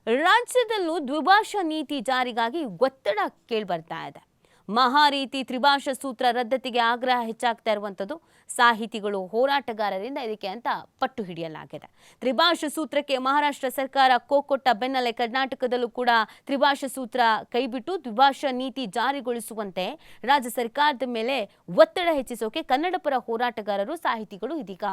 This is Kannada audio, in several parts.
ರಾಜ್ಯದಲ್ಲೂ ದ್ವಿಭಾಷಾ ನೀತಿ ಜಾರಿಗಾಗಿ ಒತ್ತಡ ಕೇಳಿಬರ್ತಾ ಇದೆ. ಮಹಾರೀತಿ ತ್ರಿಭಾಷಾ ಸೂತ್ರ ರದ್ದತಿಗೆ ಆಗ್ರಹ ಹೆಚ್ಚಾಗ್ತಾ ಇರುವಂಥದ್ದು ಸಾಹಿತಿಗಳು ಹೋರಾಟಗಾರರಿಂದ ಇದಕ್ಕೆ ಅಂತ ಪಟ್ಟು ಹಿಡಿಯಲಾಗಿದೆ. ತ್ರಿಭಾಷಾ ಸೂತ್ರಕ್ಕೆ ಮಹಾರಾಷ್ಟ್ರ ಸರ್ಕಾರ ಕೋಕೊಟ್ಟ ಬೆನ್ನಲ್ಲೇ ಕರ್ನಾಟಕದಲ್ಲೂ ಕೂಡ ತ್ರಿಭಾಷಾ ಸೂತ್ರ ಕೈಬಿಟ್ಟು ದ್ವಿಭಾಷಾ ನೀತಿ ಜಾರಿಗೊಳಿಸುವಂತೆ ರಾಜ್ಯ ಸರ್ಕಾರದ ಮೇಲೆ ಒತ್ತಡ ಹೆಚ್ಚಿಸೋಕೆ ಕನ್ನಡಪರ ಹೋರಾಟಗಾರರು ಸಾಹಿತಿಗಳು ಇದೀಗ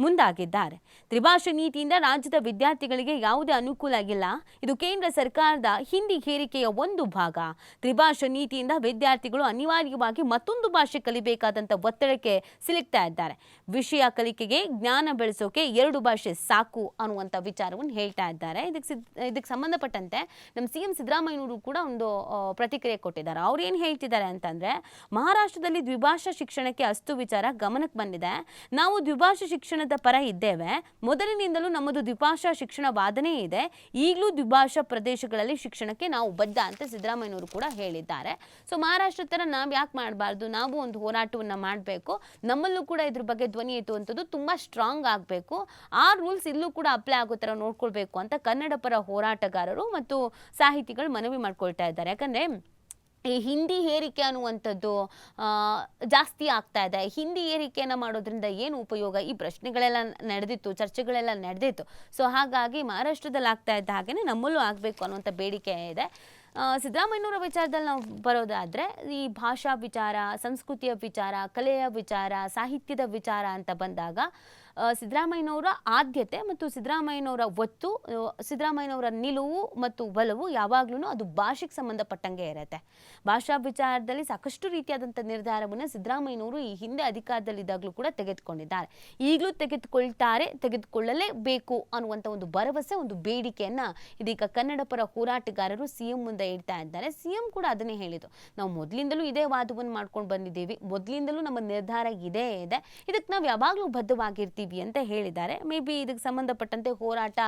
ಮುಂದಾಗಿದ್ದಾರೆ. ತ್ರಿಭಾಷಾ ನೀತಿಯಿಂದ ರಾಜ್ಯದ ವಿದ್ಯಾರ್ಥಿಗಳಿಗೆ ಯಾವುದೇ ಅನುಕೂಲ ಆಗಿಲ್ಲ. ಇದು ಕೇಂದ್ರ ಸರ್ಕಾರದ ಹಿಂದಿ ಹೇರಿಕೆಯ ಒಂದು ಭಾಗ. ತ್ರಿಭಾಷಾ ನೀತಿಯಿಂದ ವಿದ್ಯಾರ್ಥಿಗಳು ಅನಿವಾರ್ಯವಾಗಿ ಮತ್ತೊಂದು ಭಾಷೆ ಕಲಿಬೇಕಾದಂತ ಒತ್ತಡಕ್ಕೆ ಸಿಲುಕ್ತಾ ಇದ್ದಾರೆ. ವಿಷಯ ಕಲಿಕೆಗೆ ಜ್ಞಾನ ಬೆಳೆಸೋಕೆ ಎರಡು ಭಾಷೆ ಸಾಕು ಅನ್ನುವಂಥ ವಿಚಾರವನ್ನು ಹೇಳ್ತಾ ಇದ್ದಾರೆ. ಇದಕ್ಕೆ ಸಂಬಂಧಪಟ್ಟಂತೆ ನಮ್ಮ ಸಿಎಂ ಸಿದ್ದರಾಮಯ್ಯನವರು ಕೂಡ ಒಂದು ಪ್ರತಿಕ್ರಿಯೆ ಕೊಟ್ಟಿದ್ದಾರೆ. ಅವ್ರು ಏನು ಹೇಳ್ತಿದ್ದಾರೆ ಅಂತಂದ್ರೆ, ಮಹಾರಾಷ್ಟ್ರದಲ್ಲಿ ದ್ವಿಭಾಷಾ ಶಿಕ್ಷಣಕ್ಕೆ ಅಷ್ಟು ವಿಚಾರ ಗಮನಕ್ಕೆ ಬಂದಿದೆ. ನಾವು ದ್ವಿಭಾಷಾ ಶಿಕ್ಷಣದ ಪರ ಇದ್ದೇವೆ. ಮೊದಲಿನಿಂದಲೂ ನಮ್ಮದು ದ್ವಿಭಾಷಾ ಶಿಕ್ಷಣ ವಾದನೆ ಇದೆ. ಈಗಲೂ ದ್ವಿಭಾಷಾ ಪ್ರದೇಶಗಳಲ್ಲಿ ಶಿಕ್ಷಣಕ್ಕೆ ನಾವು ಬದ್ಧ ಅಂತ ಸಿದ್ದರಾಮಯ್ಯನವರು ಕೂಡ ಹೇಳಿದ್ದಾರೆ. ಸೊ ಮಹಾರಾಷ್ಟ್ರ ತರ ನಾವು ಯಾಕೆ ಮಾಡಬಾರ್ದು, ನಾವು ಒಂದು ಹೋರಾಟವನ್ನು ಮಾಡಬೇಕು, ನಮ್ಮಲ್ಲೂ ಕೂಡ ಇದ್ರ ಬಗ್ಗೆ ಧ್ವನಿ ಎತ್ತುವಂಥದ್ದು ತುಂಬಾ ಸ್ಟ್ರಾಂಗ್ ಆಗಬೇಕು, ಆ ರೂಲ್ಸ್ ಇಲ್ಲೂ ಕೂಡ ಅಪ್ಲೈ ಆಗೋ ಥರ ನೋಡ್ಕೊಳ್ಬೇಕು ಅಂತ ಕನ್ನಡ ಪರ ಹೋರಾಟಗಾರರು ಮತ್ತು ಸಾಹಿತಿಗಳು ಮನವಿ ಮಾಡ್ಕೊಳ್ತಾ ಇದ್ದಾರೆ. ಯಾಕಂದ್ರೆ ಈ ಹಿಂದಿ ಹೇರಿಕೆ ಅನ್ನುವಂಥದ್ದು ಜಾಸ್ತಿ ಆಗ್ತಾ ಇದೆ. ಹಿಂದಿ ಏರಿಕೆಯನ್ನು ಮಾಡೋದ್ರಿಂದ ಏನು ಉಪಯೋಗ, ಈ ಪ್ರಶ್ನೆಗಳೆಲ್ಲ ನಡೆದಿತ್ತು, ಚರ್ಚೆಗಳೆಲ್ಲ ನಡೆದಿತ್ತು. ಸೊ ಹಾಗಾಗಿ ಮಹಾರಾಷ್ಟ್ರದಲ್ಲಿ ಆಗ್ತಾ ಇದ್ದ ಹಾಗೆಯೇ ನಮ್ಮಲ್ಲೂ ಆಗಬೇಕು ಅನ್ನುವಂಥ ಬೇಡಿಕೆ ಇದೆ. ಸಿದ್ದರಾಮಯ್ಯನವರ ವಿಚಾರದಲ್ಲಿ ನಾವು ಬರೋದಾದರೆ, ಈ ಭಾಷಾ ವಿಚಾರ, ಸಂಸ್ಕೃತಿಯ ವಿಚಾರ, ಕಲೆಯ ವಿಚಾರ, ಸಾಹಿತ್ಯದ ವಿಚಾರ ಅಂತ ಬಂದಾಗ ಸಿದ್ದರಾಮಯ್ಯನವರ ಆದ್ಯತೆ ಮತ್ತು ಸಿದ್ದರಾಮಯ್ಯನವರ ಒತ್ತು, ಸಿದ್ದರಾಮಯ್ಯನವರ ನಿಲುವು ಮತ್ತು ಒಲವು ಯಾವಾಗ್ಲೂ ಅದು ಭಾಷೆಗೆ ಸಂಬಂಧಪಟ್ಟಂಗೆ ಇರುತ್ತೆ. ಭಾಷಾ ವಿಚಾರದಲ್ಲಿ ಸಾಕಷ್ಟು ರೀತಿಯಾದಂಥ ನಿರ್ಧಾರವನ್ನು ಸಿದ್ದರಾಮಯ್ಯನವರು ಈ ಹಿಂದೆ ಅಧಿಕಾರದಲ್ಲಿದ್ದಾಗಲೂ ಕೂಡ ತೆಗೆದುಕೊಂಡಿದ್ದಾರೆ. ಈಗಲೂ ತೆಗೆದುಕೊಳ್ಳಲೇಬೇಕು ಅನ್ನುವಂಥ ಒಂದು ಭರವಸೆ, ಒಂದು ಬೇಡಿಕೆಯನ್ನ ಇದೀಗ ಕನ್ನಡ ಪರ ಹೋರಾಟಗಾರರು ಸಿಎಂ ಮುಂದೆ ಇಡ್ತಾ ಇದ್ದಾರೆ. ಸಿಎಂ ಕೂಡ ಅದನ್ನೇ ಹೇಳಿದ್ರು, ನಾವು ಮೊದಲಿಂದಲೂ ಇದೇ ವಾದವನ್ನು ಮಾಡ್ಕೊಂಡು ಬಂದಿದ್ದೀವಿ, ಮೊದಲಿಂದಲೂ ನಮ್ಮ ನಿರ್ಧಾರ ಇದೇ ಇದೆ, ಇದಕ್ಕೆ ನಾವು ಯಾವಾಗಲೂ ಬದ್ಧವಾಗಿರ್ತೀವಿ ಅಂತ ಹೇಳಿದ್ದಾರೆ. ಮೇ ಬಿ ಇದಕ್ಕೆ ಸಂಬಂಧಪಟ್ಟಂತೆ ಹೋರಾಟ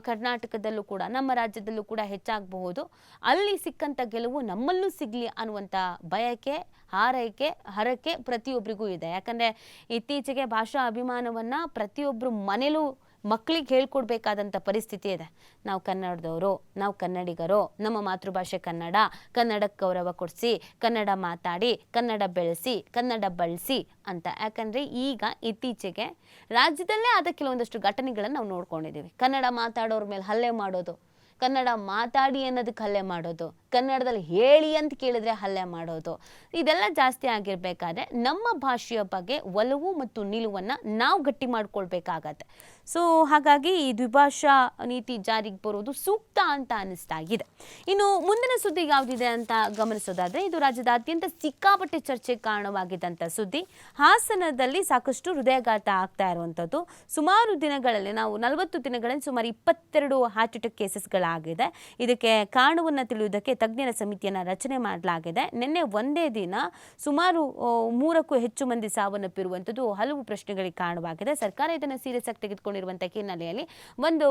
ಕರ್ನಾಟಕದಲ್ಲೂ ಕೂಡ, ನಮ್ಮ ರಾಜ್ಯದಲ್ಲೂ ಕೂಡ ಹೆಚ್ಚಾಗಬಹುದು. ಅಲ್ಲಿ ಸಿಕ್ಕಂತ ಗೆಲುವು ನಮ್ಮಲ್ಲೂ ಸಿಗ್ಲಿ ಅನ್ನುವಂಥ ಬಯಕೆ, ಹಾರೈಕೆ, ಹರಕೆ ಪ್ರತಿಯೊಬ್ಬರಿಗೂ ಇದೆ. ಯಾಕಂದ್ರೆ ಇತ್ತೀಚೆಗೆ ಭಾಷಾ ಅಭಿಮಾನವನ್ನ ಪ್ರತಿಯೊಬ್ಬರು ಮನೇಲೂ ಮಕ್ಕಳಿಗೆ ಹೇಳ್ಕೊಡ್ಬೇಕಾದಂಥ ಪರಿಸ್ಥಿತಿ ಇದೆ. ನಾವು ಕನ್ನಡದವರು, ನಾವು ಕನ್ನಡಿಗರು, ನಮ್ಮ ಮಾತೃಭಾಷೆ ಕನ್ನಡ, ಕನ್ನಡಕ್ಕೆ ಗೌರವ ಕೊಡಿಸಿ, ಕನ್ನಡ ಮಾತಾಡಿ, ಕನ್ನಡ ಬೆಳೆಸಿ, ಕನ್ನಡ ಬಳಸಿ ಅಂತ. ಯಾಕಂದರೆ ಈಗ ಇತ್ತೀಚೆಗೆ ರಾಜ್ಯದಲ್ಲೇ ಆದ ಕೆಲವೊಂದಷ್ಟು ಘಟನೆಗಳನ್ನು ನಾವು ನೋಡ್ಕೊಂಡಿದ್ದೀವಿ. ಕನ್ನಡ ಮಾತಾಡೋರ ಮೇಲೆ ಹಲ್ಲೆ ಮಾಡೋದು, ಕನ್ನಡ ಮಾತಾಡಿ ಅನ್ನೋದಕ್ಕೆ ಹಲ್ಲೆ ಮಾಡೋದು, ಕನ್ನಡದಲ್ಲಿ ಹೇಳಿ ಅಂತ ಕೇಳಿದ್ರೆ ಹಲ್ಲೆ ಮಾಡೋದು, ಇದೆಲ್ಲ ಜಾಸ್ತಿ ಆಗಿರಬೇಕಾದ್ರೆ ನಮ್ಮ ಭಾಷೆಯ ಬಗ್ಗೆ ಒಲವು ಮತ್ತು ನಿಲುವನ್ನು ನಾವು ಗಟ್ಟಿ ಮಾಡ್ಕೊಳ್ಬೇಕಾಗತ್ತೆ. ಸೊ ಹಾಗಾಗಿ ಈ ದ್ವಿಭಾಷಾ ನೀತಿ ಜಾರಿಗೆ ಬರೋದು ಸೂಕ್ತ ಅಂತ ಅನಿಸ್ತಾ ಇದೆ. ಇನ್ನು ಮುಂದಿನ ಸುದ್ದಿ ಯಾವುದಿದೆ ಅಂತ ಗಮನಿಸೋದಾದ್ರೆ, ಇದು ರಾಜ್ಯದಾದ್ಯಂತ ಸಿಕ್ಕಾಪಟ್ಟೆ ಚರ್ಚೆಗೆ ಕಾರಣವಾಗಿದ್ದಂಥ ಸುದ್ದಿ. ಹಾಸನದಲ್ಲಿ ಸಾಕಷ್ಟು ಹೃದಯಾಘಾತ ಆಗ್ತಾ ಇರುವಂಥದ್ದು. ಸುಮಾರು ದಿನಗಳಲ್ಲಿ, ನಾವು 40 ದಿನಗಳಲ್ಲಿ ಸುಮಾರು 22 ಹಾರ್ಟ್ ಅಟ್ಯಾಕ್ ಕೇಸಸ್ಗಳಾಗಿದೆ. ಇದಕ್ಕೆ ಕಾರಣವನ್ನು ತಿಳಿಯುವುದಕ್ಕೆ ತಜ್ಞರ ಸಮಿತಿಯನ್ನು ರಚನೆ ಮಾಡಲಾಗಿದೆ. ನಿನ್ನೆ ಒಂದೇ ದಿನ ಸುಮಾರು 3ಕ್ಕೂ ಹೆಚ್ಚು ಮಂದಿ ಸಾವನ್ನಪ್ಪಿರುವಂಥದ್ದು ಹಲವು ಪ್ರಶ್ನೆಗಳಿಗೆ ಕಾರಣವಾಗಿದೆ. ಸರ್ಕಾರ ಇದನ್ನು ಸೀರಿಯಸ್ ಆಗಿ ತೆಗೆದುಕೊಂಡಿರುವಂಥ ಹಿನ್ನೆಲೆಯಲ್ಲಿ ಒಂದು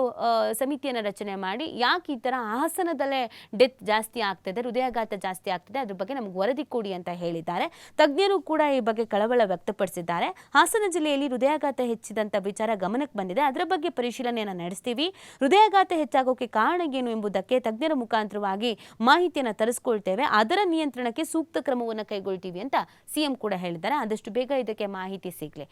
ಸಮಿತಿಯನ್ನು ರಚನೆ ಮಾಡಿ, ಯಾಕೆ ಈ ಥರ ಹಾಸನದಲ್ಲೇ ಡೆತ್ ಜಾಸ್ತಿ ಆಗ್ತದೆ, ಹೃದಯಾಘಾತ ಜಾಸ್ತಿ ಆಗ್ತದೆ, ಅದ್ರ ಬಗ್ಗೆ ನಮ್ಗೆ ವರದಿ ಕೊಡಿ ಅಂತ ಹೇಳಿದ್ದಾರೆ. ತಜ್ಞರು ಕೂಡ ಈ ಬಗ್ಗೆ ಕಳವಳ ವ್ಯಕ್ತಪಡಿಸಿದ್ದಾರೆ. ಹಾಸನ ಜಿಲ್ಲೆಯಲ್ಲಿ ಹೃದಯಾಘಾತ ಹೆಚ್ಚಿದಂಥ ವಿಚಾರ ಗಮನಕ್ಕೆ ಬಂದಿದೆ, ಅದರ ಬಗ್ಗೆ ಪರಿಶೀಲನೆಯನ್ನು ನಡೆಸ್ತೀವಿ, ಹೃದಯಾಘಾತ ಹೆಚ್ಚಾಗೋಕೆ ಕಾರಣ ಏನು ಎಂಬುದಕ್ಕೆ ತಜ್ಞರ ಮುಖಾಂತರವಾಗಿ ಮಾಹಿತಿಯನ್ನು ತರಿಸ್ಕೊಳ್ತೇವೆ, ಅದರ ನಿಯಂತ್ರಣಕ್ಕೆ ಸೂಕ್ತ ಕ್ರಮವನ್ನು ಕೈಗೊಳ್ತೀವಿ ಅಂತ ಸಿಎಂ ಕೂಡ ಹೇಳಿದ್ದಾರೆ. ಆದಷ್ಟು ಬೇಗ ಇದಕ್ಕೆ ಮಾಹಿತಿ ಸಿಗಲಿ.